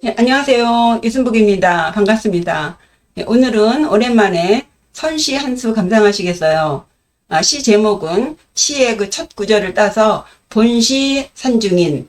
네, 안녕하세요. 이순복입니다. 반갑습니다. 네, 오늘은 오랜만에 선시 한 수 감상하시겠어요? 시 제목은 시의 그 첫 구절을 따서 본시 산중인,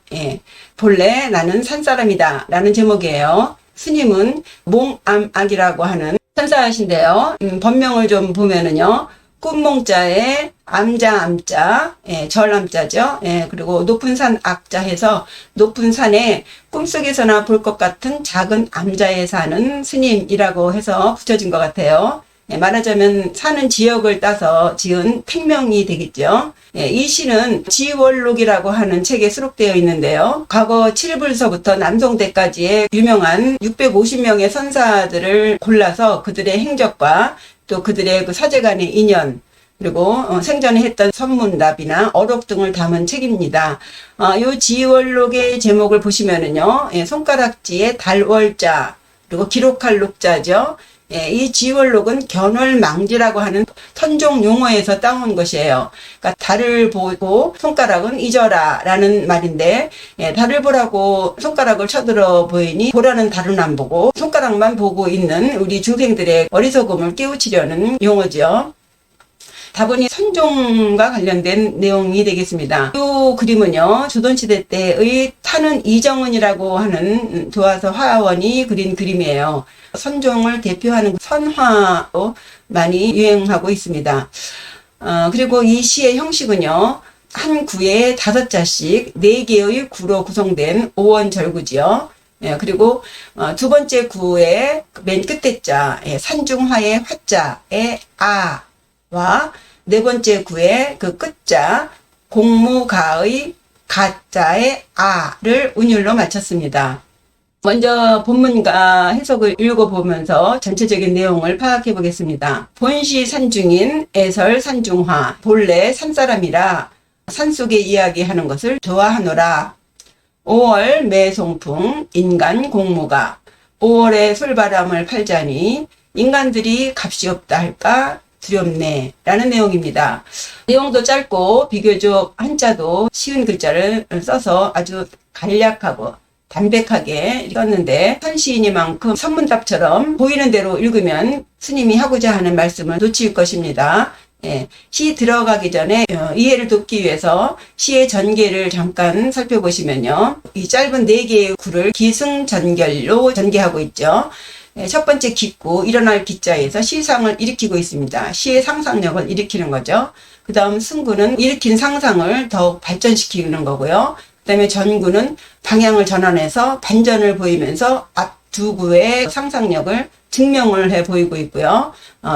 본래 나는 산사람이다 라는 제목이에요. 스님은 몽암악이라고 하는 천사이신데요. 법명을 좀 보면은요. 꿈몽자에 암자, 절암자죠. 그리고 높은 산 악자 해서 높은 산에 꿈속에서나 볼 것 같은 작은 암자에 사는 스님이라고 해서 붙여진 것 같아요. 말하자면 사는 지역을 따서 지은 택명이 되겠죠. 이 시는 지월록이라고 하는 책에 수록되어 있는데요. 과거 7불서부터 남송대까지의 유명한 650명의 선사들을 골라서 그들의 행적과 또 그들의 그 사제간의 인연, 그리고 생전에 했던 선문답이나 어록 등을 담은 책입니다. 요 지월록의 제목을 보시면은요, 손가락지에 달월자, 그리고 기록할 녹자죠. 이 지월록은 견월망지라고 하는 선종 용어에서 따온 것이에요. 그러니까 달을 보고 손가락은 잊어라 라는 말인데, 달을 보라고 손가락을 쳐들어 보이니 보라는 달은 안 보고 손가락만 보고 있는 우리 중생들의 어리석음을 깨우치려는 용어죠. 다분히 선종과 관련된 내용이 되겠습니다. 이 그림은요, 조선시대 때의 타는 이정은이라고 하는 도화서 화원이 그린 그림이에요. 선종을 대표하는 선화로 많이 유행하고 있습니다. 그리고 이 시의 형식은요, 한 구에 5자씩 4개의 구로 구성된 오원절구지요. 그리고 두 번째 구의 맨 끝에 자, 산중화의 화자의 와 네 번째 구의 그 끝자 공무가의 가자의 아를 운율로 맞췄습니다. 먼저 본문과 해석을 읽어보면서 전체적인 내용을 파악해 보겠습니다. 본시 산중인 애설 산중화 본래 산사람이라 산속에 이야기하는 것을 좋아하노라. 5월 매송풍 인간 공무가 5월에 솔바람을 팔자니 인간들이 값이 없다 할까 두렵네 라는 내용입니다. 내용도 짧고 비교적 한자도 쉬운 글자를 써서 아주 간략하고 담백하게 읽었는데 선시인이만큼 선문답처럼 보이는 대로 읽으면 스님이 하고자 하는 말씀을 놓칠 것입니다. 시 들어가기 전에 이해를 돕기 위해서 시의 전개를 잠깐 살펴보시면요. 이 짧은 4개의 구를 기승전결로 전개하고 있죠. 첫 번째 기구, 일어날 기자에서 시상을 일으키고 있습니다. 시의 상상력을 일으키는 거죠. 그 다음 승구는 일으킨 상상을 더욱 발전시키는 거고요. 그 다음에 전구는 방향을 전환해서 반전을 보이면서 앞 두 구의 상상력을 증명을 해 보이고 있고요.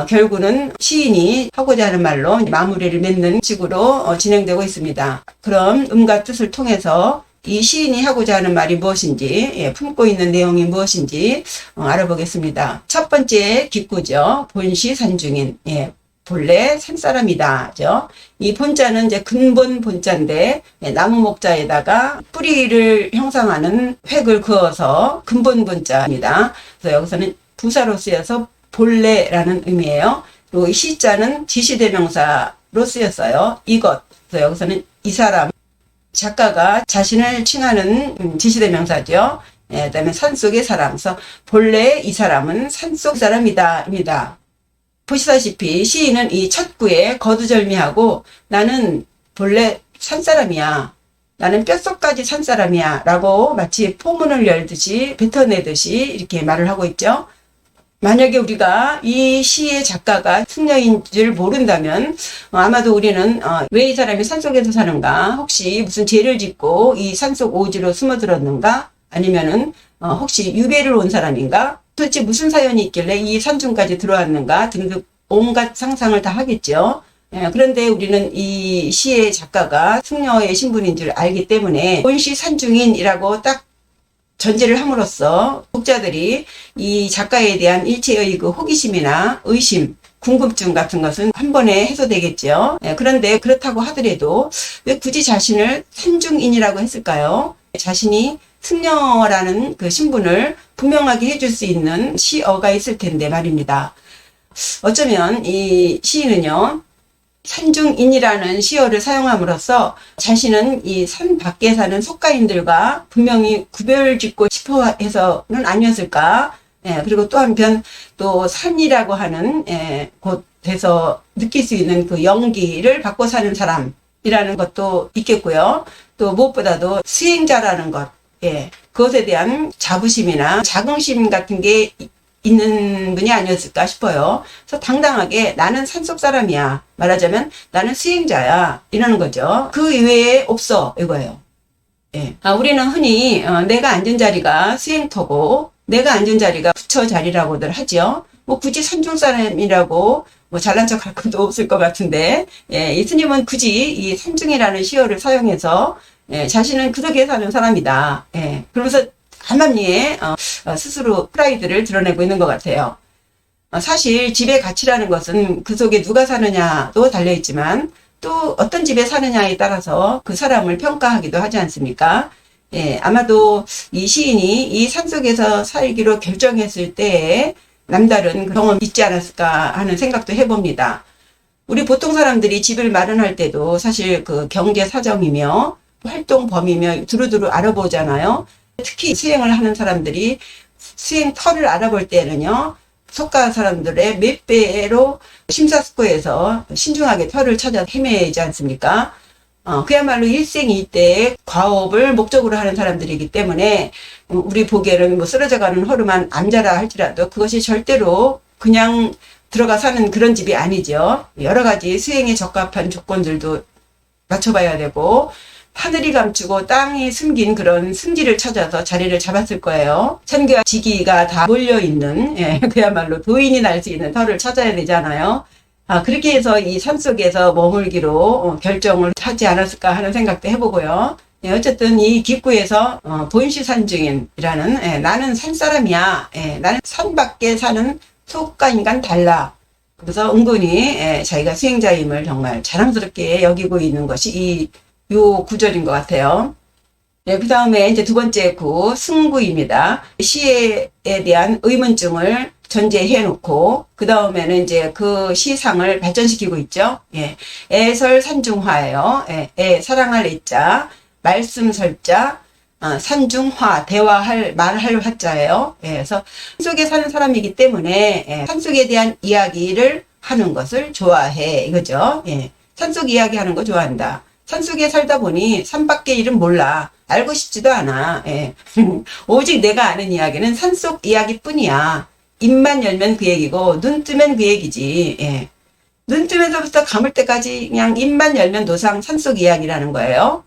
결국은 시인이 하고자 하는 말로 마무리를 맺는 식으로 진행되고 있습니다. 그럼 음과 뜻을 통해서 이 시인이 하고자 하는 말이 무엇인지, 품고 있는 내용이 무엇인지 알아보겠습니다. 첫 번째 기구죠. 본시 산중인, 본래 산사람이다. 이 본자는 이제 근본 본자인데, 나무 목자에다가 뿌리를 형상하는 획을 그어서 근본 본자입니다. 그래서 여기서는 부사로 쓰여서 본래라는 의미예요. 그리고 시자는 지시대명사로 쓰였어요. 이것. 그래서 여기서는 이 사람. 작가가 자신을 칭하는 지시대명사죠. 그다음에 산속의 사람. 그래서 본래 이 사람은 산속 사람이다입니다. 보시다시피 시인은 이 첫 구에 거두절미하고 나는 본래 산사람이야. 나는 뼛속까지 산사람이야. 라고 마치 포문을 열듯이 뱉어내듯이 이렇게 말을 하고 있죠. 만약에 우리가 이 시의 작가가 승려인 줄 모른다면 아마도 우리는 왜 이 사람이 산속에서 사는가, 혹시 무슨 죄를 짓고 이 산속 오지로 숨어들었는가, 아니면은 혹시 유배를 온 사람인가, 도대체 무슨 사연이 있길래 이 산중까지 들어왔는가 등등 온갖 상상을 다 하겠죠. 그런데 우리는 이 시의 작가가 승려의 신분인 줄 알기 때문에 본시 산중인이라고 딱 전제를 함으로써 독자들이 이 작가에 대한 일체의 그 호기심이나 의심, 궁금증 같은 것은 한 번에 해소되겠죠. 그런데 그렇다고 하더라도 왜 굳이 자신을 산중인이라고 했을까요? 자신이 승려라는 그 신분을 분명하게 해줄 수 있는 시어가 있을 텐데 말입니다. 어쩌면 이 시인은요, 산중인이라는 시어를 사용함으로써 자신은 이 산 밖에 사는 속가인들과 분명히 구별짓고 싶어 해서는 아니었을까. 예, 그리고 또 한편 또 산이라고 하는 곳에서 느낄 수 있는 그 연기를 받고 사는 사람이라는 것도 있겠고요. 또 무엇보다도 수행자라는 것, 그것에 대한 자부심이나 자긍심 같은 게 있는 분이 아니었을까 싶어요. 그래서 당당하게 나는 산속 사람이야. 말하자면 나는 수행자야. 이러는 거죠. 그 이외에 없어. 이거예요. 우리는 흔히 내가 앉은 자리가 수행터고 내가 앉은 자리가 부처 자리라고들 하죠. 뭐 굳이 산중 사람이라고 뭐 잘난 척 할 것도 없을 것 같은데, 이 스님은 굳이 이 산중이라는 시어를 사용해서 자신은 그덕에 사는 사람이다. 그러면서 가만히에 스스로 프라이드를 드러내고 있는 것 같아요. 사실 집의 가치라는 것은 그 속에 누가 사느냐도 달려있지만 또 어떤 집에 사느냐에 따라서 그 사람을 평가하기도 하지 않습니까? 아마도 이 시인이 이 산속에서 살기로 결정했을 때에 남다른 경험이 있지 않았을까 하는 생각도 해봅니다. 우리 보통 사람들이 집을 마련할 때도 사실 그 경제 사정이며 활동 범위며 두루두루 알아보잖아요. 특히 수행을 하는 사람들이 수행터를 알아볼 때는요, 속가 사람들의 몇 배로 심사숙고해서 신중하게 터를 찾아 헤매지 않습니까? 그야말로 일생일대의 과업을 목적으로 하는 사람들이기 때문에 우리 보기에는 뭐 쓰러져가는 허름한 암자라 할지라도 그것이 절대로 그냥 들어가 사는 그런 집이 아니죠. 여러 가지 수행에 적합한 조건들도 맞춰봐야 되고 하늘이 감추고 땅이 숨긴 그런 승지를 찾아서 자리를 잡았을 거예요. 천기와 지기가 다 몰려있는 그야말로 도인이 날 수 있는 터를 찾아야 되잖아요. 그렇게 해서 이 산속에서 머물기로 결정을 하지 않았을까 하는 생각도 해보고요. 어쨌든 이 기구에서 본시산중인이라는 나는 산사람이야. 나는 산 밖에 사는 속가인간 달라. 그래서 은근히 자기가 수행자임을 정말 자랑스럽게 여기고 있는 것이 요 구절인 것 같아요. 그 다음에 이제 두 번째 구, 승구입니다. 시에 대한 의문증을 전제해 놓고, 그 다음에는 이제 그 시상을 발전시키고 있죠. 애설산중화예요. 사랑할 애자, 말씀설자, 산중화, 대화할, 말할 화자예요. 그래서 산속에 사는 사람이기 때문에 산속에 대한 이야기를 하는 것을 좋아해. 이거죠. 산속 이야기 하는 거 좋아한다. 산속에 살다 보니 산 밖의 일은 몰라. 알고 싶지도 않아. 오직 내가 아는 이야기는 산속 이야기뿐이야. 입만 열면 그 얘기고 눈 뜨면 그 얘기지. 눈 뜨면서부터 감을 때까지 그냥 입만 열면 노상 산속 이야기라는 거예요.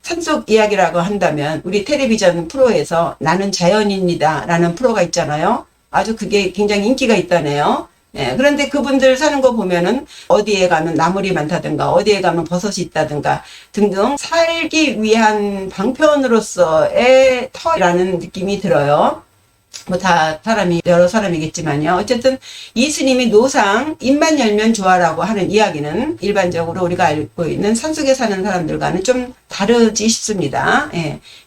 산속 이야기라고 한다면 우리 텔레비전 프로에서 나는 자연인이다 라는 프로가 있잖아요. 아주 그게 굉장히 인기가 있다네요. 그런데 그분들 사는 거 보면은 어디에 가면 나물이 많다든가 어디에 가면 버섯이 있다든가 등등 살기 위한 방편으로서의 터라는 느낌이 들어요. 뭐 다 사람이 여러 사람이겠지만요. 어쨌든 이 스님이 노상 입만 열면 좋아라고 하는 이야기는 일반적으로 우리가 알고 있는 산속에 사는 사람들과는 좀 다르지 싶습니다.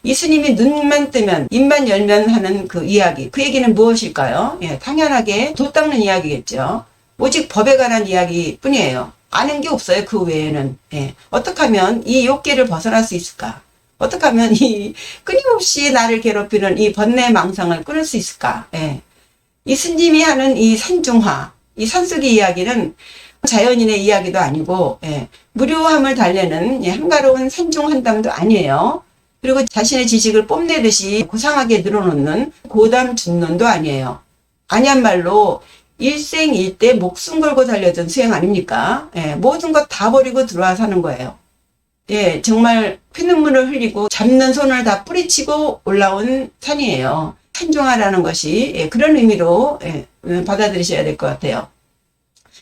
이 스님이 눈만 뜨면 입만 열면 하는 그 이야기, 그 얘기는 무엇일까요? 당연하게 도 닦는 이야기겠죠. 오직 법에 관한 이야기뿐이에요. 아는 게 없어요. 그 외에는. 어떻게 하면 이 욕계를 벗어날 수 있을까? 어떻게 하면 이 끊임없이 나를 괴롭히는 이 번뇌망상을 끊을 수 있을까? 이 스님이 하는 이 산중화, 이 산속의 이야기는 자연인의 이야기도 아니고 무료함을 달래는 한가로운 산중한담도 아니에요. 그리고 자신의 지식을 뽐내듯이 고상하게 늘어놓는 고담준론도 아니에요. 아니한말로 일생일대 목숨 걸고 달려든 수행 아닙니까? 모든 것 다 버리고 들어와 사는 거예요. 정말 피눈물을 흘리고 잡는 손을 다 뿌리치고 올라온 산이에요. 산중화라는 것이 그런 의미로 받아들이셔야 될 것 같아요.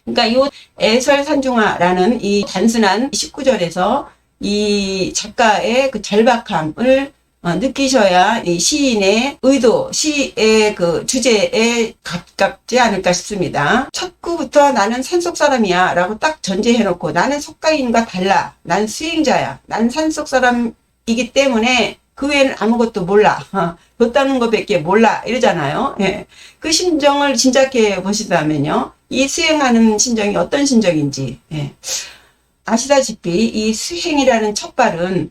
그러니까 이 애설산중화라는 이 단순한 19절에서 이 작가의 그 절박함을 느끼셔야 이 시인의 의도, 시의 그 주제에 가깝지 않을까 싶습니다. 첫 구부터 나는 산속 사람이야 라고 딱 전제해놓고 나는 속가인과 달라. 난 수행자야. 난 산속 사람이기 때문에 그 외에는 아무것도 몰라. 뒀다는 것밖에 몰라. 이러잖아요. 그 심정을 짐작해 보신다면요. 이 수행하는 심정이 어떤 심정인지. 예. 아시다시피 이 수행이라는 첫발은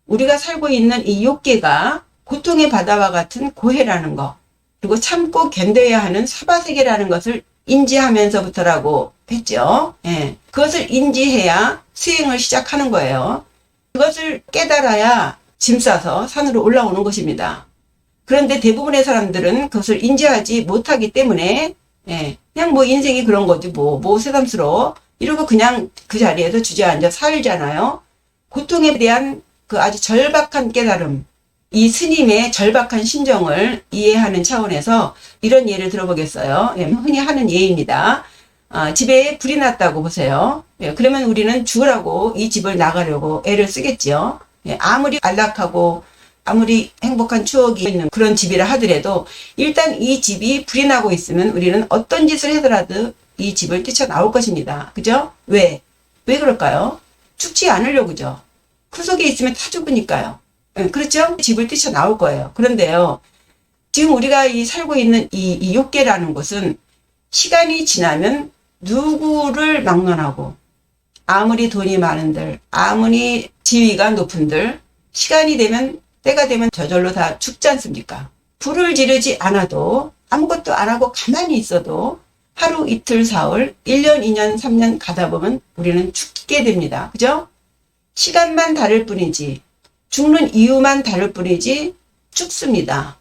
우리가 살고 있는 이 욕계가 고통의 바다와 같은 고해라는 거, 그리고 참고 견뎌야 하는 사바세계라는 것을 인지하면서부터라고 했죠. 예. 그것을 인지해야 수행을 시작하는 거예요. 그것을 깨달아야 짐 싸서 산으로 올라오는 것입니다. 그런데 대부분의 사람들은 그것을 인지하지 못하기 때문에, 예, 그냥 뭐 인생이 그런 거지 뭐 새삼스러워 이러고 그냥 그 자리에서 주저앉아 살잖아요. 고통에 대한 그 아주 절박한 깨달음, 이 스님의 절박한 심정을 이해하는 차원에서 이런 예를 들어보겠어요. 예, 흔히 하는 예입니다. 집에 불이 났다고 보세요. 예, 그러면 우리는 죽으라고 이 집을 나가려고 애를 쓰겠지요. 예, 아무리 안락하고 아무리 행복한 추억이 있는 그런 집이라 하더라도 일단 이 집이 불이 나고 있으면 우리는 어떤 짓을 하더라도 이 집을 뛰쳐나올 것입니다. 그죠? 왜 그럴까요? 죽지 않으려고 그죠? 그 속에 있으면 다 죽으니까요. 예, 그렇죠? 집을 뛰쳐나올 거예요. 그런데요, 지금 우리가 살고 있는 이 욕계라는 곳은 시간이 지나면 누구를 막론하고 아무리 돈이 많은들, 아무리 지위가 높은들, 시간이 되면, 때가 되면 저절로 다 죽지 않습니까? 불을 지르지 않아도, 아무것도 안 하고 가만히 있어도 하루, 이틀, 사흘, 1년, 2년, 3년 가다 보면 우리는 죽게 됩니다. 그죠? 시간만 다를 뿐이지, 죽는 이유만 다를 뿐이지 죽습니다.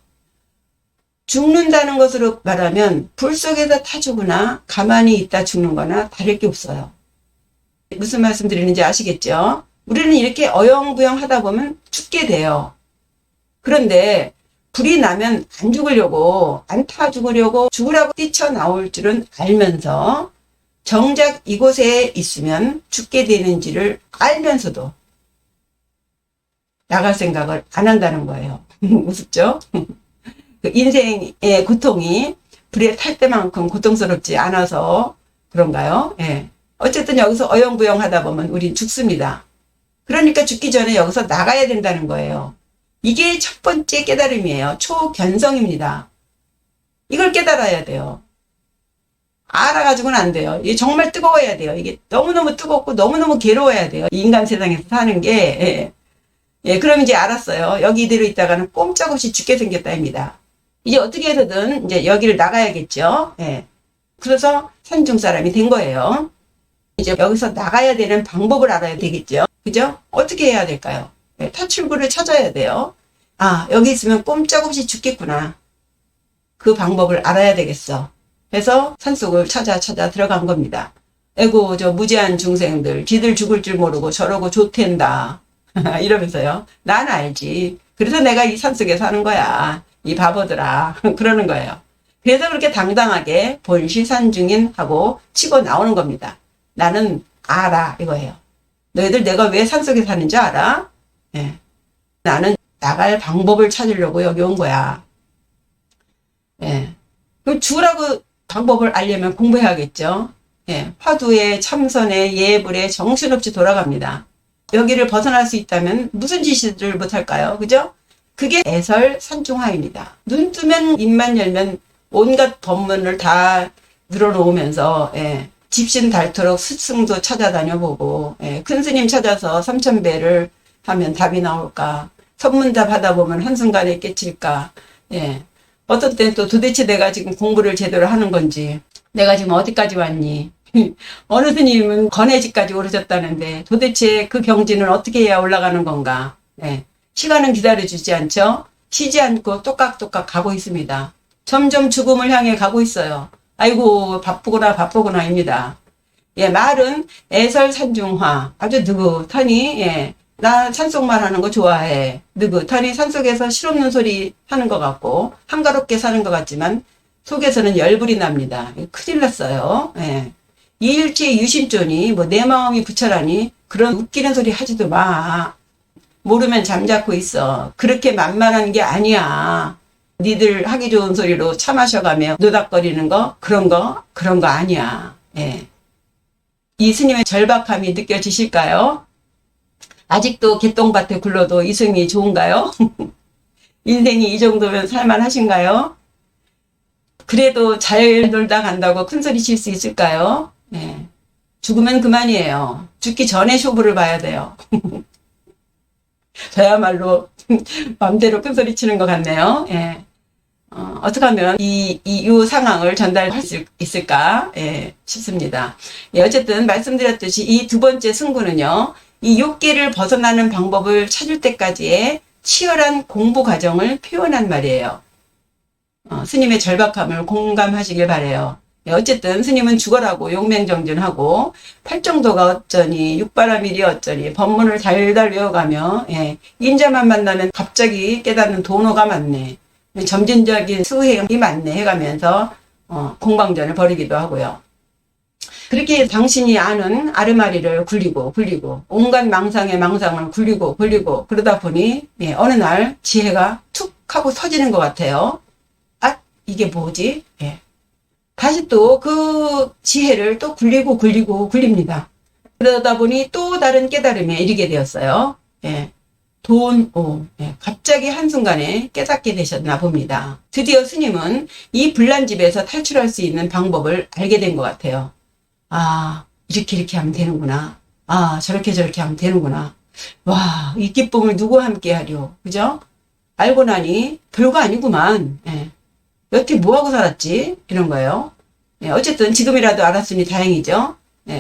죽는다는 것으로 말하면 불 속에서 타 죽으나 가만히 있다 죽는 거나 다를 게 없어요. 무슨 말씀 드리는지 아시겠죠? 우리는 이렇게 어영부영 하다 보면 죽게 돼요. 그런데 불이 나면 안 죽으려고, 안 타 죽으려고 죽으라고 뛰쳐나올 줄은 알면서 정작 이곳에 있으면 죽게 되는지를 알면서도 나갈 생각을 안 한다는 거예요. 우습죠? 그 인생의 고통이 불에 탈 때만큼 고통스럽지 않아서 그런가요? 예. 어쨌든 여기서 어영부영 하다 보면 우린 죽습니다. 그러니까 죽기 전에 여기서 나가야 된다는 거예요. 이게 첫 번째 깨달음이에요. 초견성입니다. 이걸 깨달아야 돼요. 알아가지고는 안 돼요. 이게 정말 뜨거워야 돼요. 이게 너무너무 뜨겁고 너무너무 괴로워야 돼요. 인간 세상에서 사는 게. 예. 예, 그럼 이제 알았어요. 여기 이대로 있다가는 꼼짝없이 죽게 생겼다입니다. 이제 어떻게 해서든 이제 여기를 나가야겠죠. 예. 그래서 산중 사람이 된 거예요. 이제 여기서 나가야 되는 방법을 알아야 되겠죠. 그죠? 어떻게 해야 될까요? 예, 탈출구를 찾아야 돼요. 아, 여기 있으면 꼼짝없이 죽겠구나. 그 방법을 알아야 되겠어. 해서 산속을 찾아 들어간 겁니다. 에고, 저 무지한 중생들, 지들 죽을 줄 모르고 저러고 좋댄다. 이러면서요. 난 알지. 그래서 내가 이 산속에 사는 거야. 이 바보들아. 그러는 거예요. 그래서 그렇게 당당하게 본시산중인하고 치고 나오는 겁니다. 나는 알아. 이거예요. 너희들 내가 왜 산속에 사는지 알아? 예. 나는 나갈 방법을 찾으려고 여기 온 거야. 예. 그럼 죽으라고 방법을 알려면 공부해야겠죠. 예. 화두에 참선에 예불에 정신없이 돌아갑니다. 여기를 벗어날 수 있다면 무슨 짓을 못할까요? 그죠? 그게 애설산중화입니다. 눈 뜨면 입만 열면 온갖 법문을 다 늘어놓으면서, 예. 집신 닳도록 스승도 찾아다녀보고, 예. 큰 스님 찾아서 삼천배를 하면 답이 나올까? 선문답 하다 보면 한순간에 깨칠까? 예. 어떤 때는 또 도대체 내가 지금 공부를 제대로 하는 건지, 내가 지금 어디까지 왔니? 어느 스님은 건해지까지 오르셨다는데 도대체 그 경지는 어떻게 해야 올라가는 건가? 예. 시간은 기다려주지 않죠? 쉬지 않고 똑깍똑깍 가고 있습니다. 점점 죽음을 향해 가고 있어요. 아이고 바쁘구나입니다. 예, 말은 애설산중화, 아주 느긋하니, 예, 나 산속말 하는 거 좋아해. 느긋하니 산속에서 실없는 소리 하는 것 같고 한가롭게 사는 것 같지만 속에서는 열불이 납니다. 큰일 났어요. 예. 이일체 유심존이 뭐 내 마음이 부처라니 그런 웃기는 소리 하지도 마. 모르면 잠자코 있어. 그렇게 만만한 게 아니야. 니들 하기 좋은 소리로 차 마셔가며 노닥거리는 거 그런 거 아니야. 예. 이 스님의 절박함이 느껴지실까요? 아직도 개똥밭에 굴러도 이승이 좋은가요? 인생이 이 정도면 살만하신가요? 그래도 잘 놀다 간다고 큰 소리 칠 수 있을까요? 예. 죽으면 그만이에요. 죽기 전에 쇼부를 봐야 돼요. 저야말로 맘대로 큰 소리 치는 것 같네요. 예. 어떻게 하면 이 상황을 전달할 수 있을까 싶습니다. 예, 어쨌든 말씀드렸듯이 이 두 번째 승부는요, 이 욕계를 벗어나는 방법을 찾을 때까지의 치열한 공부 과정을 표현한 말이에요. 스님의 절박함을 공감하시길 바래요. 예, 어쨌든 스님은 죽어라고 용맹정진하고 팔정도가 어쩌니 육바라밀이 어쩌니 법문을 달달 외워가며 인자만 만나면 갑자기 깨닫는 도노가 많네, 점진적인 수행이 많네 해가면서 공방전을 벌이기도 하고요. 그렇게 당신이 아는 아르마리를 굴리고 온갖 망상의 망상을 굴리고 그러다 보니 어느 날 지혜가 툭 하고 터지는 것 같아요. 아, 이게 뭐지? 다시 또 그 지혜를 또 굴립니다. 그러다 보니 또 다른 깨달음에 이르게 되었어요. 갑자기 한순간에 깨닫게 되셨나 봅니다. 드디어 스님은 이 불난집에서 탈출할 수 있는 방법을 알게 된 것 같아요. 아, 이렇게 하면 되는구나. 아, 저렇게 하면 되는구나. 와, 이 기쁨을 누구와 함께 하려. 그죠? 알고 나니 별거 아니구만. 여태 뭐하고 살았지? 이런 거예요. 어쨌든 지금이라도 알았으니 다행이죠.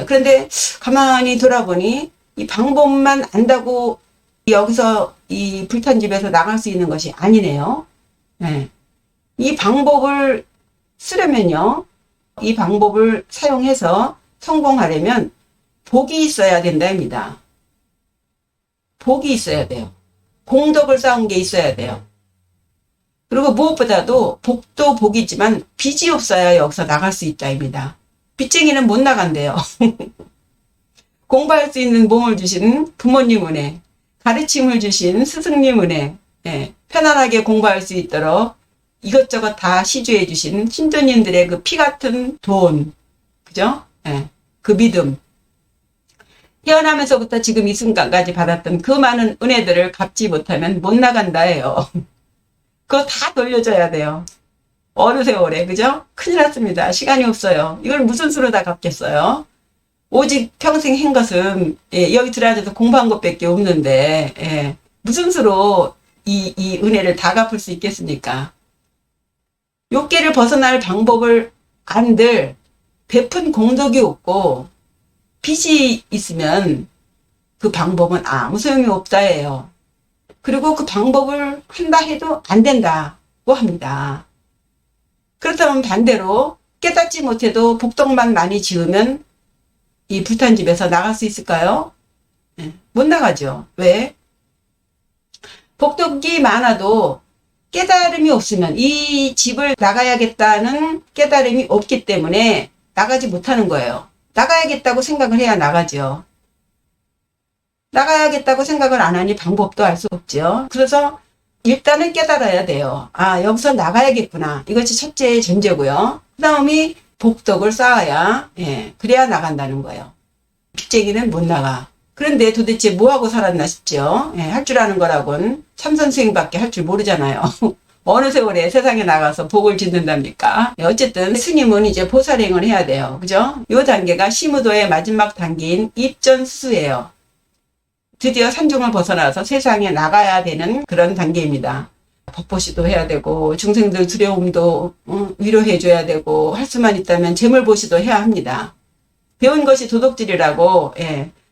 그런데 가만히 돌아보니 이 방법만 안다고 여기서 이 불탄 집에서 나갈 수 있는 것이 아니네요. 이 방법을 쓰려면요, 이 방법을 사용해서 성공하려면 복이 있어야 된다입니다. 복이 있어야 돼요. 공덕을 쌓은 게 있어야 돼요. 그리고 무엇보다도 복도 복이지만 빚이 없어야 여기서 나갈 수 있다입니다. 빚쟁이는 못 나간대요. 공부할 수 있는 몸을 주신 부모님 은혜, 가르침을 주신 스승님 은혜, 편안하게 공부할 수 있도록 이것저것 다 시주해 주신 신도님들의 그 피 같은 돈, 그죠? 그 믿음. 태어나면서부터 지금 이 순간까지 받았던 그 많은 은혜들을 갚지 못하면 못 나간다예요. 그거 다 돌려줘야 돼요. 어느 세월에, 그죠? 큰일 났습니다. 시간이 없어요. 이걸 무슨 수로 다 갚겠어요? 오직 평생 한 것은 여기 들어와서 공부한 것밖에 없는데 무슨 수로 이 은혜를 다 갚을 수 있겠습니까? 욕계를 벗어날 방법을 안들 베푼 공덕이 없고 빚이 있으면 그 방법은 아무 소용이 없다예요. 그리고 그 방법을 한다 해도 안 된다고 합니다. 그렇다면 반대로 깨닫지 못해도 복덕만 많이 지으면 이 불탄 집에서 나갈 수 있을까요? 못 나가죠. 왜? 복덕이 많아도 깨달음이 없으면 이 집을 나가야겠다는 깨달음이 없기 때문에 나가지 못하는 거예요. 나가야겠다고 생각을 해야 나가죠. 나가야겠다고 생각을 안 하니 방법도 알 수 없죠. 그래서 일단은 깨달아야 돼요. 아, 여기서 나가야겠구나. 이것이 첫째 전제고요. 그 다음이 복덕을 쌓아야 그래야 나간다는 거예요. 빚쟁이는 못 나가. 그런데 도대체 뭐하고 살았나 싶죠. 할 줄 아는 거라곤 참선수행밖에 할 줄 모르잖아요. 어느 세월에 세상에 나가서 복을 짓는답니까? 어쨌든 스님은 이제 보살행을 해야 돼요. 그죠? 요 단계가 시무도의 마지막 단계인 입전수수예요. 드디어 산중을 벗어나서 세상에 나가야 되는 그런 단계입니다. 법보시도 해야 되고 중생들 두려움도 위로해줘야 되고 할 수만 있다면 재물보시도 해야 합니다. 배운 것이 도덕질이라고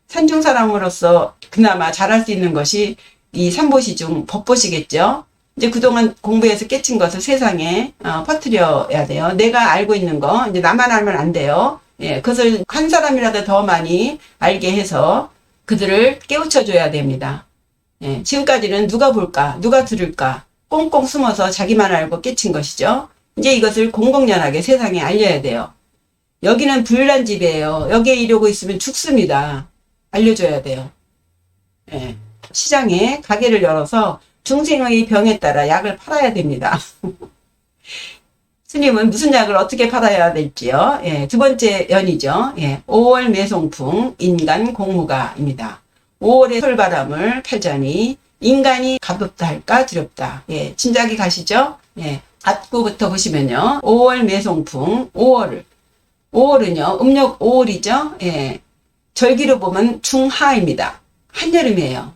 산중 사람으로서 그나마 잘할 수 있는 것이 이 삼보시 중 법보시겠죠. 이제 그동안 공부해서 깨친 것을 세상에 퍼뜨려야 돼요. 내가 알고 있는 거 이제 나만 알면 안 돼요. 그것을 한 사람이라도 더 많이 알게 해서 그들을 깨우쳐줘야 됩니다. 지금까지는 누가 볼까, 누가 들을까 꽁꽁 숨어서 자기만 알고 깨친 것이죠. 이제 이것을 공공연하게 세상에 알려야 돼요. 여기는 불난집이에요. 여기에 이러고 있으면 죽습니다. 알려줘야 돼요. 시장에 가게를 열어서 중생의 병에 따라 약을 팔아야 됩니다. 스님은 무슨 약을 어떻게 팔아야 될지요. 두 번째 연이죠. 5월 매송풍 인간 공무가입니다. 5월의 솔바람을 팔자니 인간이 가볍다 할까 두렵다. 짐작이 가시죠? 앞구부터 보시면요. 5월 매송풍, 5월은요, 음력 5월이죠. 예. 절기로 보면 중하입니다. 한여름이에요.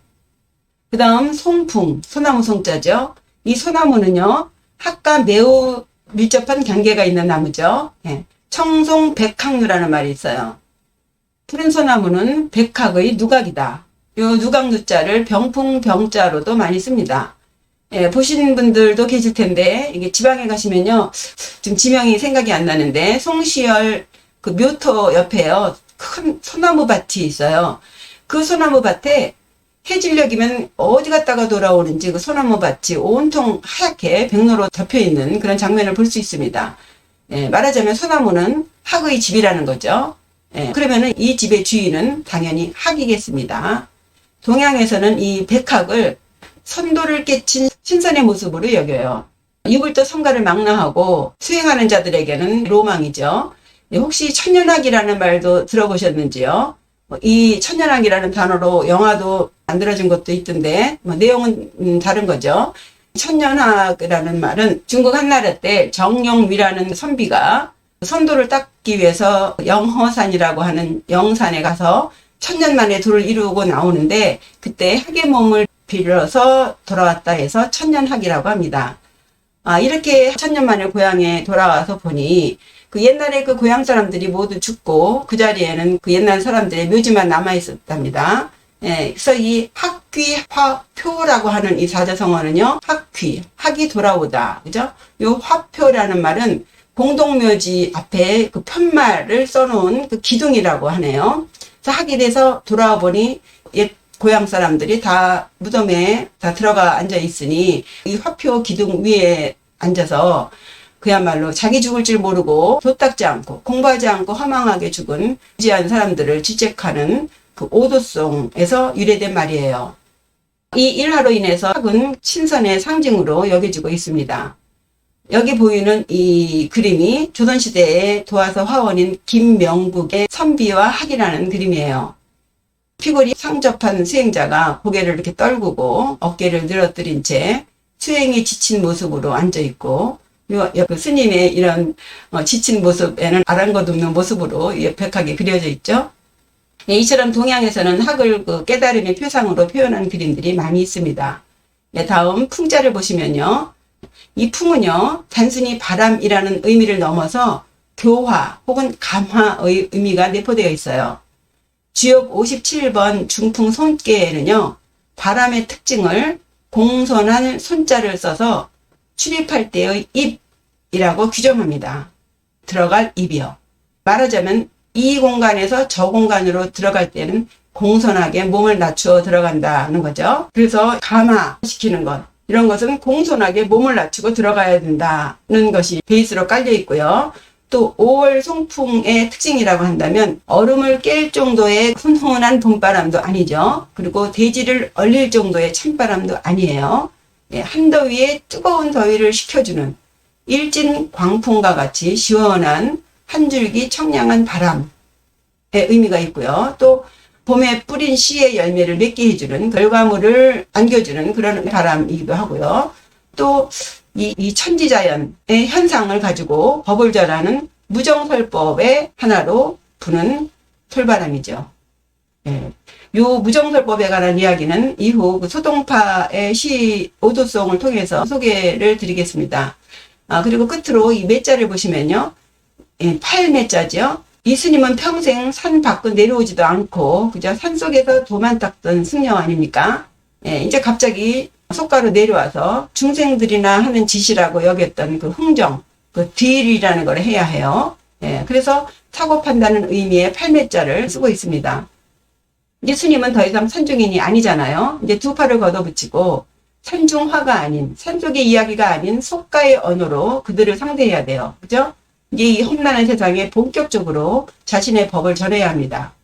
그 다음 송풍, 소나무 송자죠. 이 소나무는요, 학과 매우 밀접한 관계가 있는 나무죠. 예. 청송백학류라는 말이 있어요. 푸른 소나무는 백학의 누각이다. 요 누각누자를 병풍병자로도 많이 씁니다. 예, 보신 분들도 계실 텐데, 이게 지방에 가시면요, 지금 지명이 생각이 안 나는데, 송시열 그 묘토 옆에요, 큰 소나무 밭이 있어요. 그 소나무 밭에 해질녘이면 어디 갔다가 돌아오는지 그 소나무 밭이 온통 하얗게 백로로 덮여 있는 그런 장면을 볼 수 있습니다. 예, 말하자면 소나무는 학의 집이라는 거죠. 예, 그러면은 이 집의 주인은 당연히 학이겠습니다. 동양에서는 이 백학을 선도를 깨친 신선의 모습으로 여겨요. 이불도 성가를 망라하고 수행하는 자들에게는 로망이죠. 혹시 천년학이라는 말도 들어보셨는지요? 이 천년학이라는 단어로 영화도 만들어진 것도 있던데 내용은 다른 거죠. 천년학이라는 말은 중국 한나라 때 정영위라는 선비가 선도를 닦기 위해서 영허산이라고 하는 영산에 가서 천년 만에 도를 이루고 나오는데 그때 학의 몸을 빌어서 돌아왔다 해서 천년학이라고 합니다. 이렇게 천년 만에 고향에 돌아와서 보니 그 옛날에 그 고향 사람들이 모두 죽고 그 자리에는 그 옛날 사람들의 묘지만 남아 있었답니다. 예, 그래서 이 학귀화표라고 하는 이 사자성어는요, 학이 돌아오다, 그죠? 요 화표라는 말은 공동묘지 앞에 그 편말을 써놓은 그 기둥이라고 하네요. 그래서 학이 돼서 돌아와 보니 옛 고향 사람들이 다 무덤에 다 들어가 앉아 있으니 이 화표 기둥 위에 앉아서 그야말로 자기 죽을 줄 모르고 도 닦지 않고 공부하지 않고 허망하게 죽은 무지한 사람들을 지적하는 그 오도송에서 유래된 말이에요. 이 일화로 인해서 학은 신선의 상징으로 여겨지고 있습니다. 여기 보이는 이 그림이 조선시대에 도화서 화원인 김명북의 선비와 학이라는 그림이에요. 피골이 상접한 수행자가 고개를 이렇게 떨구고 어깨를 늘어뜨린 채 수행에 지친 모습으로 앉아있고 그 스님의 이런 지친 모습에는 아랑곳 없는 모습으로 백하게 그려져 있죠. 이처럼 동양에서는 학을 그 깨달음의 표상으로 표현한 그림들이 많이 있습니다. 다음 풍자를 보시면요. 이 풍은요, 단순히 바람이라는 의미를 넘어서 교화 혹은 감화의 의미가 내포되어 있어요. 주역 57번 중풍 손께에는요, 바람의 특징을 공손한 손자를 써서 출입할 때의 입이라고 규정합니다. 들어갈 입이요. 말하자면 이 공간에서 저 공간으로 들어갈 때는 공손하게 몸을 낮추어 들어간다는 거죠. 그래서 감화시키는 것, 이런 것은 공손하게 몸을 낮추고 들어가야 된다는 것이 베이스로 깔려 있고요. 또 5월 송풍의 특징이라고 한다면 얼음을 깰 정도의 훈훈한 봄바람도 아니죠. 그리고 대지를 얼릴 정도의 찬바람도 아니에요. 한더위에 뜨거운 더위를 식혀주는 일진 광풍과 같이 시원한 한 줄기 청량한 바람의 의미가 있고요. 또 봄에 뿌린 씨의 열매를 맺게 해주는 결과물을 안겨주는 그런 바람이기도 하고요. 또 이 천지자연의 현상을 가지고 법을 절하는 무정설법의 하나로 부는 솔바람이죠. 요 무정설법에 관한 이야기는 이후 그 소동파의 시 오도송을 통해서 소개를 드리겠습니다. 그리고 끝으로 이 매자를 보시면요. 팔매자죠. 이 스님은 평생 산 밖으로 내려오지도 않고 그저 산속에서 도만 닦던 승려 아닙니까? 이제 갑자기 속가로 내려와서 중생들이나 하는 짓이라고 여겼던 그 흥정, 그 딜이라는 걸 해야 해요. 그래서 사고 판다는 의미의 팔매자를 쓰고 있습니다. 이제 스님은 더 이상 산중인이 아니잖아요. 이제 두 팔을 걷어붙이고 산중화가 아닌, 산속의 이야기가 아닌 속가의 언어로 그들을 상대해야 돼요. 그죠? 이제 이 험난한 세상에 본격적으로 자신의 법을 전해야 합니다.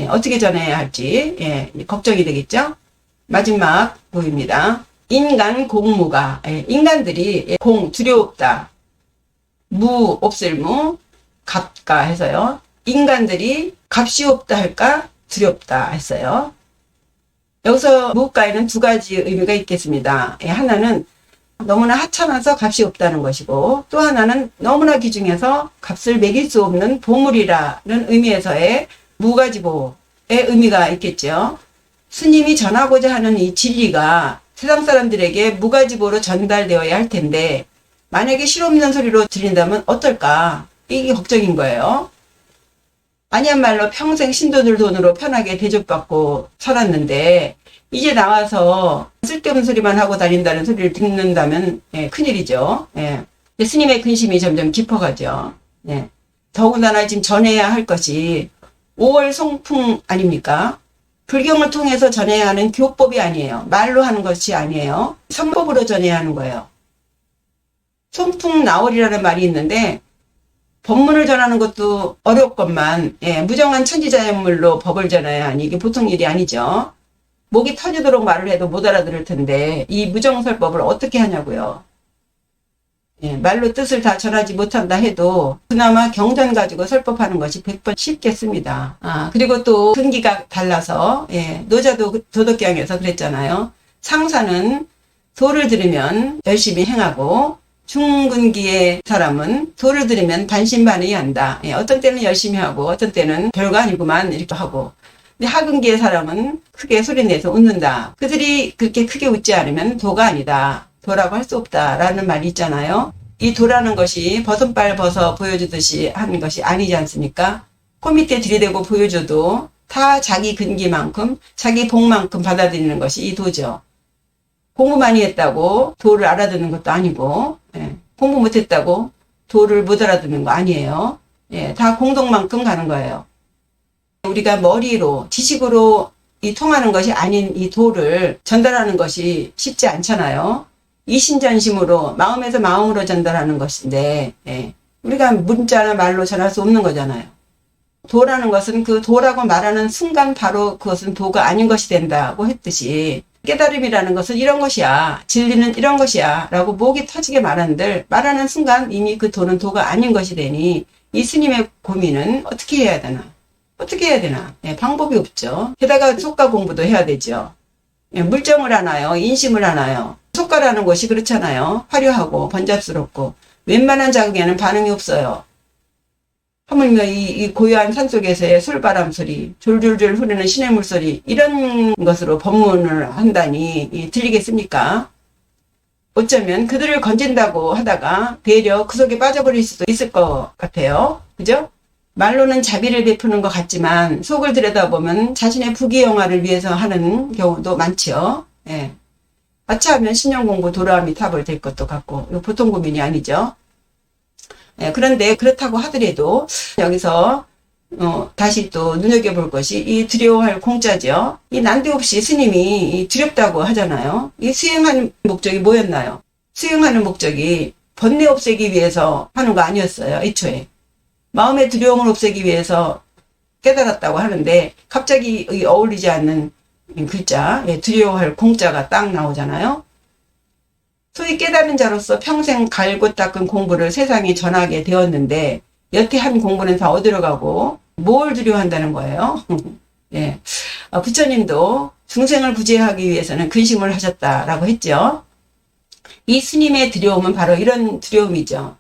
어떻게 전해야 할지 걱정이 되겠죠? 마지막 보입니다. 인간 공무가, 인간들이 공 두려웠다. 무 없을 무, 값가 해서요. 인간들이 값이 없다 할까 두렵다 했어요. 여기서 무가에는 두 가지 의미가 있겠습니다. 하나는 너무나 하찮아서 값이 없다는 것이고, 또 하나는 너무나 귀중해서 값을 매길 수 없는 보물이라는 의미에서의 무가지보의 의미가 있겠죠. 스님이 전하고자 하는 이 진리가 세상 사람들에게 무가지보로 전달되어야 할 텐데, 만약에 실없는 소리로 들린다면 어떨까? 이게 걱정인 거예요. 아니야말로 평생 신도들 돈으로 편하게 대접받고 살았는데, 이제 나와서 쓸데없는 소리만 하고 다닌다는 소리를 듣는다면 큰일이죠. 스님의 근심이 점점 깊어가죠. 더군다나 지금 전해야 할 것이 5월 송풍 아닙니까? 불경을 통해서 전해야 하는 교법이 아니에요. 말로 하는 것이 아니에요. 선법으로 전해야 하는 거예요. 송풍 나월이라는 말이 있는데, 법문을 전하는 것도 어렵건만 무정한 천지자연물로 법을 전해야 하니 이게 보통 일이 아니죠. 목이 터지도록 말을 해도 못 알아들을 텐데 이 무정설법을 어떻게 하냐고요. 말로 뜻을 다 전하지 못한다 해도 그나마 경전 가지고 설법하는 것이 100번 쉽겠습니다. 그리고 또 근기가 달라서 노자도 도덕경에서 그랬잖아요. 상사는 도를 들으면 열심히 행하고 중근기의 사람은 도를 들으면 반신반의한다. 어떤 때는 열심히 하고 어떤 때는 별거 아니구만 이렇게 하고, 근데 하근기의 사람은 크게 소리내서 웃는다. 그들이 그렇게 크게 웃지 않으면 도가 아니다. 도라고 할 수 없다라는 말이 있잖아요. 이 도라는 것이 버선발 벗어 보여주듯이 하는 것이 아니지 않습니까? 코 밑에 들이대고 보여줘도 다 자기 근기만큼 자기 복만큼 받아들이는 것이 이 도죠. 공부 많이 했다고 도를 알아듣는 것도 아니고, 공부 못했다고 도를 못 알아듣는 거 아니에요. 다 공동만큼 가는 거예요. 우리가 머리로 지식으로 통하는 것이 아닌 이 도를 전달하는 것이 쉽지 않잖아요. 이신전심으로 마음에서 마음으로 전달하는 것인데 우리가 문자나 말로 전할 수 없는 거잖아요. 도라는 것은 그 도라고 말하는 순간 바로 그것은 도가 아닌 것이 된다고 했듯이, 깨달음이라는 것은 이런 것이야, 진리는 이런 것이야 라고 목이 터지게 말하는 순간 이미 그 도는 도가 아닌 것이 되니 이 스님의 고민은 어떻게 해야 되나? 방법이 없죠. 게다가 속가 공부도 해야 되죠. 물정을 하나요? 인심을 하나요? 속가라는 것이 그렇잖아요. 화려하고 번잡스럽고 웬만한 자극에는 반응이 없어요. 하물며 이 고요한 산속에서의 솔바람 소리, 졸졸졸 흐르는 시냇물 소리, 이런 것으로 법문을 한다니 들리겠습니까? 어쩌면 그들을 건진다고 하다가 되려 그 속에 빠져버릴 수도 있을 것 같아요. 그죠? 말로는 자비를 베푸는 것 같지만 속을 들여다보면 자신의 부귀영화를 위해서 하는 경우도 많죠. 마차하면 신념공부 도라미 탑을 될 것도 같고, 이거 보통 고민이 아니죠. 그런데 그렇다고 하더라도 여기서 다시 또 눈여겨볼 것이 이 두려워할 공짜죠. 이 난데없이 스님이 두렵다고 하잖아요. 이 수행하는 목적이 뭐였나요? 수행하는 목적이 번뇌 없애기 위해서 하는 거 아니었어요. 애초에 마음의 두려움을 없애기 위해서 깨달았다고 하는데 갑자기 어울리지 않는 글자, 두려워할 공자가 딱 나오잖아요. 소위 깨달은 자로서 평생 갈고 닦은 공부를 세상에 전하게 되었는데 여태 한 공부는 다 어디로 가고 뭘 두려워한다는 거예요. 부처님도 중생을 구제하기 위해서는 근심을 하셨다라고 했죠. 이 스님의 두려움은 바로 이런 두려움이죠.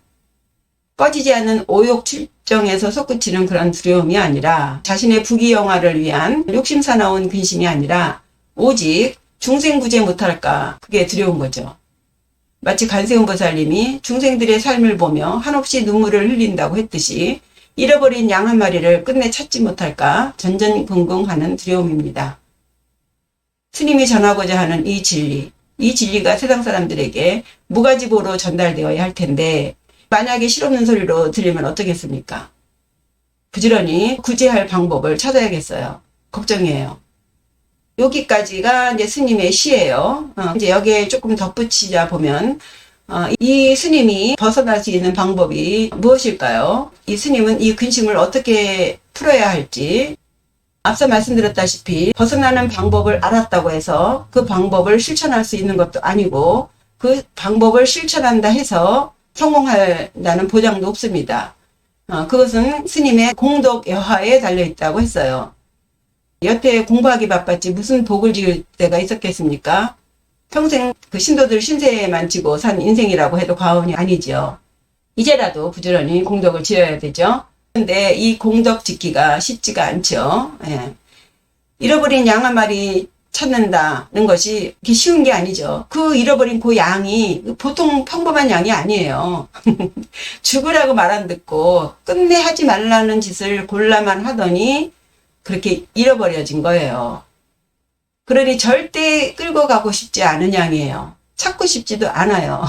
꺼지지 않는 오욕 출정에서 솟구치는 그런 두려움이 아니라 자신의 부귀영화를 위한 욕심사나운 근심이 아니라 오직 중생 구제 못할까, 그게 두려운 거죠. 마치 관세음보살님이 중생들의 삶을 보며 한없이 눈물을 흘린다고 했듯이 잃어버린 양 한 마리를 끝내 찾지 못할까 전전긍긍하는 두려움입니다. 스님이 전하고자 하는 이 진리가 세상 사람들에게 무가지보로 전달되어야 할 텐데 만약에 실없는 소리로 들리면 어떻겠습니까? 부지런히 구제할 방법을 찾아야겠어요. 걱정이에요. 여기까지가 이제 스님의 시예요. 이제 여기에 조금 덧붙이자 보면 이 스님이 벗어날 수 있는 방법이 무엇일까요? 이 스님은 이 근심을 어떻게 풀어야 할지, 앞서 말씀드렸다시피 벗어나는 방법을 알았다고 해서 그 방법을 실천할 수 있는 것도 아니고 그 방법을 실천한다 해서 성공한다는 보장도 없습니다. 그것은 스님의 공덕 여하에 달려있다고 했어요. 여태 공부하기 바빴지 무슨 복을 지을 때가 있었겠습니까? 평생 그 신도들 신세만 지고 산 인생이라고 해도 과언이 아니죠. 이제라도 부지런히 공덕을 지어야 되죠. 근데 이 공덕 짓기가 쉽지가 않죠. 예. 잃어버린 양 한 마리 찾는다는 것이 이렇게 쉬운 게 아니죠. 그 잃어버린 그 양이 보통 평범한 양이 아니에요. 죽으라고 말 안 듣고 끝내 하지 말라는 짓을 골라만 하더니 그렇게 잃어버려진 거예요. 그러니 절대 끌고 가고 싶지 않은 양이에요. 찾고 싶지도 않아요.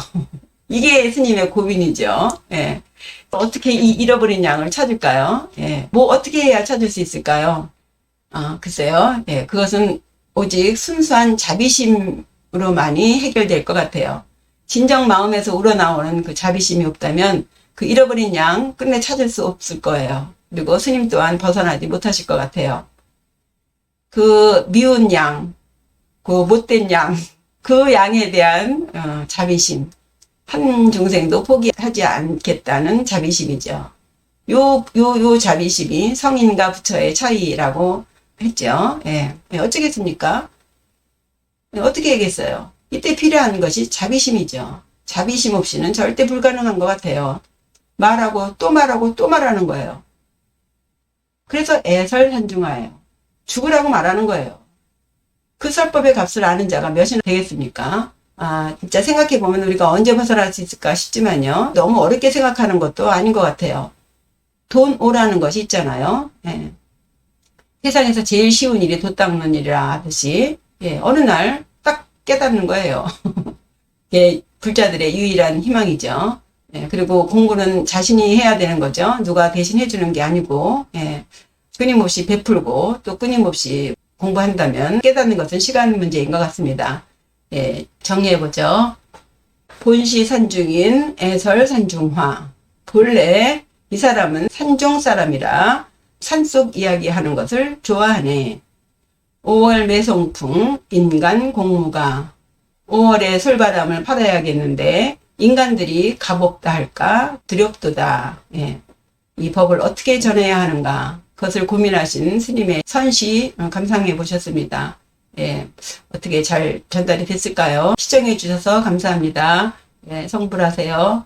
이게 예수님의 고민이죠. 예. 어떻게 이 잃어버린 양을 찾을까요? 예. 뭐 어떻게 해야 찾을 수 있을까요? 글쎄요. 예. 그것은 오직 순수한 자비심으로만이 해결될 것 같아요. 진정 마음에서 우러나오는 그 자비심이 없다면 그 잃어버린 양 끝내 찾을 수 없을 거예요. 그리고 스님 또한 벗어나지 못하실 것 같아요. 그 미운 양, 그 못된 양, 그 양에 대한 자비심. 한 중생도 포기하지 않겠다는 자비심이죠. 요 자비심이 성인과 부처의 차이라고 했죠. 예. 어쩌겠습니까? 어떻게 하겠어요? 이때 필요한 것이 자비심이죠. 자비심 없이는 절대 불가능한 것 같아요. 말하고 또 말하고 또 말하는 거예요. 그래서 애설한중하예요. 죽으라고 말하는 거예요. 그 설법의 값을 아는 자가 몇이나 되겠습니까? 진짜 생각해보면 우리가 언제 벗어날 수 있을까 싶지만요. 너무 어렵게 생각하는 것도 아닌 것 같아요. 돈 오라는 것이 있잖아요. 예. 세상에서 제일 쉬운 일이 돈 닦는 일이라 하듯이, 예, 어느 날 딱 깨닫는 거예요. 예, 불자들의 유일한 희망이죠. 예, 그리고 공부는 자신이 해야 되는 거죠. 누가 대신 해주는 게 아니고, 예, 끊임없이 베풀고 또 끊임없이 공부한다면 깨닫는 것은 시간 문제인 것 같습니다. 예, 정리해보죠. 본시 산중인 애설산중화. 본래 이 사람은 산중 사람이라 산속 이야기하는 것을 좋아하네. 5월 매송풍 인간 공무가. 5월에 솔바람을 받아야겠는데 인간들이 가봅다 할까 두렵도다. 예. 이 법을 어떻게 전해야 하는가 그것을 고민하신 스님의 선시 감상해 보셨습니다. 예, 어떻게 잘 전달이 됐을까요? 시청해 주셔서 감사합니다. 예, 성불하세요.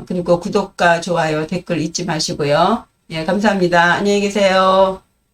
그리고 구독과 좋아요 댓글 잊지 마시고요. 예, 감사합니다. 안녕히 계세요.